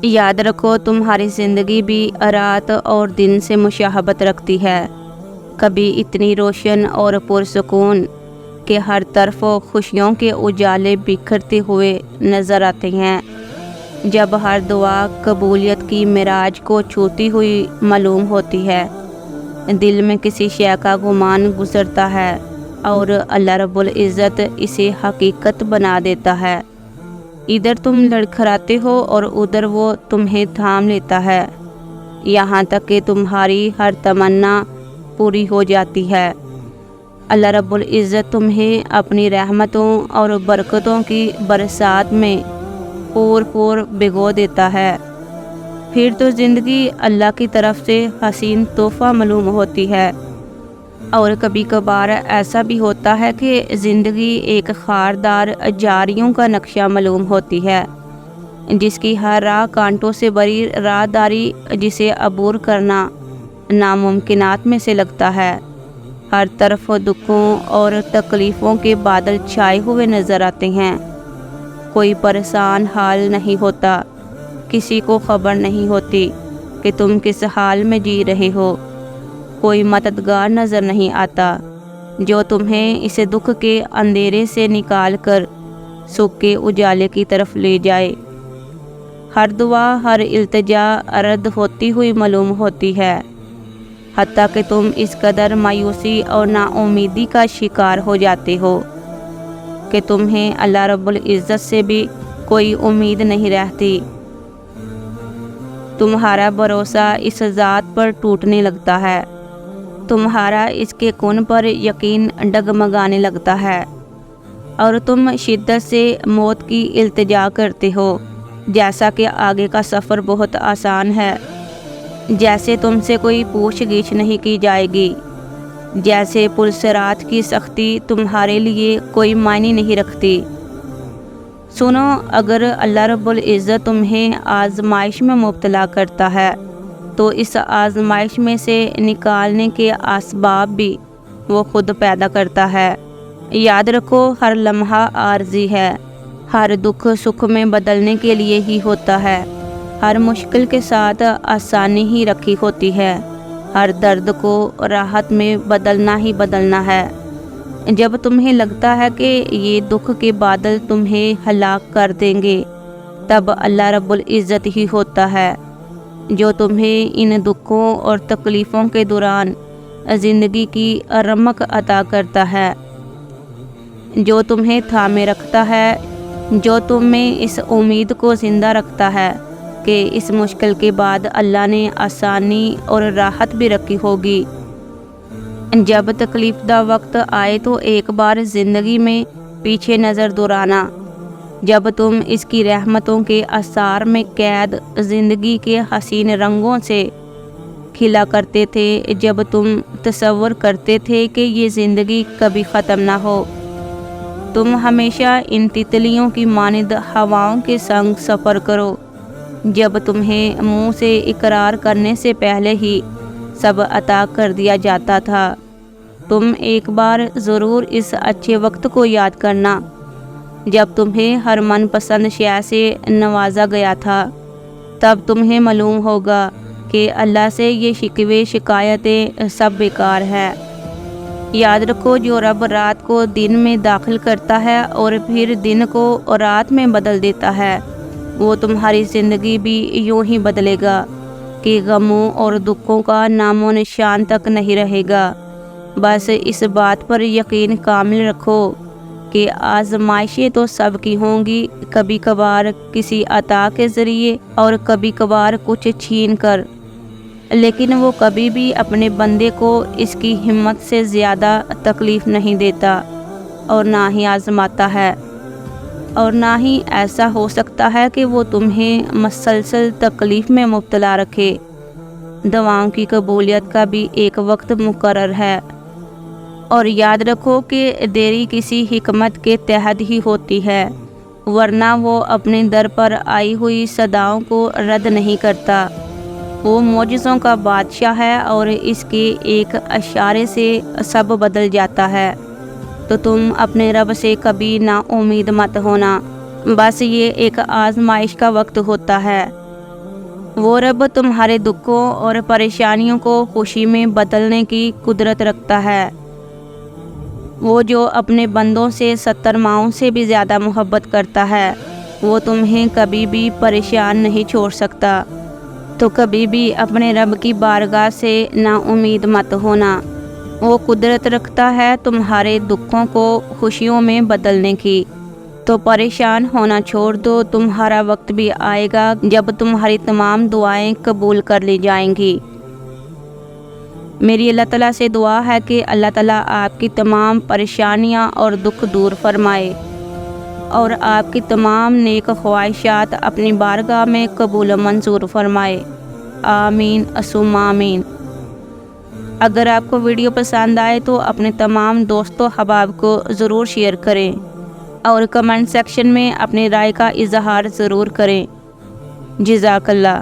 یاد رکھو تمہاری زندگی بھی رات اور دن سے مشابہت رکھتی ہے، کبھی اتنی روشن اور پرسکون کہ ہر طرف خوشیوں کے اجالے بکھرتے ہوئے نظر آتے ہیں، جب ہر دعا قبولیت کی معراج کو چھوتی ہوئی معلوم ہوتی ہے، دل میں کسی شے کا گمان گزرتا ہے اور اللہ رب العزت اسے حقیقت بنا دیتا ہے۔ ادھر تم لڑکھڑاتے ہو اور ادھر وہ تمہیں تھام لیتا ہے، یہاں تک کہ تمہاری ہر تمنا پوری ہو جاتی ہے۔ اللہ رب العزت تمہیں اپنی رحمتوں اور برکتوں کی برسات میں پور بھگو دیتا ہے، پھر تو زندگی اللہ کی طرف سے حسین تحفہ معلوم ہوتی ہے۔ اور کبھی کبھار ایسا بھی ہوتا ہے کہ زندگی ایک خاردار جاریوں کا نقشہ معلوم ہوتی ہے، جس کی ہر راہ کانٹوں سے بھری راہداری، جسے عبور کرنا ناممکنات میں سے لگتا ہے۔ ہر طرف دکھوں اور تکلیفوں کے بادل چھائے ہوئے نظر آتے ہیں، کوئی پریشان حال نہیں ہوتا، کسی کو خبر نہیں ہوتی کہ تم کس حال میں جی رہے ہو، کوئی مددگار نظر نہیں آتا جو تمہیں اس دکھ کے اندھیرے سے نکال کر سکھ کے اجالے کی طرف لے جائے۔ ہر دعا، ہر التجا رد ہوتی ہوئی معلوم ہوتی ہے، حتیٰ کہ تم اس قدر مایوسی اور نا امیدی کا شکار ہو جاتے ہو کہ تمہیں اللہ رب العزت سے بھی کوئی امید نہیں رہتی۔ تمہارا بھروسہ اس ذات پر ٹوٹنے لگتا ہے، تمہارا اس کے کن پر یقین ڈگمگانے لگتا ہے، اور تم شدت سے موت کی التجا کرتے ہو، جیسا کہ آگے کا سفر بہت آسان ہے، جیسے تم سے کوئی پوچھ گچھ نہیں کی جائے گی، جیسے پلسرات کی سختی تمہارے لیے کوئی معنی نہیں رکھتی۔ سنو، اگر اللہ رب العزت تمہیں آزمائش میں مبتلا کرتا ہے تو اس آزمائش میں سے نکالنے کے اسباب بھی وہ خود پیدا کرتا ہے۔ یاد رکھو، ہر لمحہ عارضی ہے، ہر دکھ سکھ میں بدلنے کے لیے ہی ہوتا ہے، ہر مشکل کے ساتھ آسانی ہی رکھی ہوتی ہے، ہر درد کو راحت میں بدلنا ہی بدلنا ہے۔ جب تمہیں لگتا ہے کہ یہ دکھ کے بادل تمہیں ہلاک کر دیں گے، تب اللہ رب العزت ہی ہوتا ہے جو تمہیں ان دکھوں اور تکلیفوں کے دوران زندگی کی رمق عطا کرتا ہے، جو تمہیں تھامے رکھتا ہے، جو تم میں اس امید کو زندہ رکھتا ہے کہ اس مشکل کے بعد اللہ نے آسانی اور راحت بھی رکھی ہوگی۔ جب تکلیف دہ وقت آئے تو ایک بار زندگی میں پیچھے نظر دوڑانا، جب تم اس کی رحمتوں کے آثار میں قید زندگی کے حسین رنگوں سے کھلا کرتے تھے، جب تم تصور کرتے تھے کہ یہ زندگی کبھی ختم نہ ہو، تم ہمیشہ ان تتلیوں کی مانند ہواؤں کے سنگ سفر کرو، جب تمہیں منہ سے اقرار کرنے سے پہلے ہی سب عطا کر دیا جاتا تھا۔ تم ایک بار ضرور اس اچھے وقت کو یاد کرنا جب تمہیں ہر من پسند شے سے نوازا گیا تھا، تب تمہیں معلوم ہوگا کہ اللہ سے یہ شکوے شکایتیں سب بیکار ہے۔ یاد رکھو، جو رب رات کو دن میں داخل کرتا ہے اور پھر دن کو رات میں بدل دیتا ہے، وہ تمہاری زندگی بھی یوں ہی بدلے گا کہ غموں اور دکھوں کا نام و نشان تک نہیں رہے گا۔ بس اس بات پر یقین کامل رکھو کہ آزمائشیں تو سب کی ہوں گی، کبھی کبھار کسی عطا کے ذریعے اور کبھی کبھار کچھ چھین کر، لیکن وہ کبھی بھی اپنے بندے کو اس کی ہمت سے زیادہ تکلیف نہیں دیتا اور نہ ہی آزماتا ہے، اور نہ ہی ایسا ہو سکتا ہے کہ وہ تمہیں مسلسل تکلیف میں مبتلا رکھے۔ دعاؤں کی قبولیت کا بھی ایک وقت مقرر ہے، اور یاد رکھو کہ دیری کسی حکمت کے تحت ہی ہوتی ہے، ورنہ وہ اپنے در پر آئی ہوئی صداؤں کو رد نہیں کرتا۔ وہ معجزوں کا بادشاہ ہے اور اس کے ایک اشارے سے سب بدل جاتا ہے۔ تو تم اپنے رب سے کبھی نا امید مت ہونا، بس یہ ایک آزمائش کا وقت ہوتا ہے، وہ رب تمہارے دکھوں اور پریشانیوں کو خوشی میں بدلنے کی قدرت رکھتا ہے۔ وہ جو اپنے بندوں سے 70 ماؤں سے بھی زیادہ محبت کرتا ہے، وہ تمہیں کبھی بھی پریشان نہیں چھوڑ سکتا۔ تو کبھی بھی اپنے رب کی بارگاہ سے نا امید مت ہونا۔ وہ قدرت رکھتا ہے تمہارے دکھوں کو خوشیوں میں بدلنے کی۔ تو پریشان ہونا چھوڑ دو، تمہارا وقت بھی آئے گا جب تمہاری تمام دعائیں قبول کر لی جائیں گی۔ میری اللہ تعالیٰ سے دعا ہے کہ اللہ تعالیٰ آپ کی تمام پریشانیاں اور دکھ دور فرمائے اور آپ کی تمام نیک خواہشات اپنی بارگاہ میں قبول و منظور فرمائے۔ آمین ثم آمین۔ اگر آپ کو ویڈیو پسند آئے تو اپنے تمام دوستوں احباب کو ضرور شیئر کریں اور کمنٹ سیکشن میں اپنی رائے کا اظہار ضرور کریں۔ جزاک اللہ۔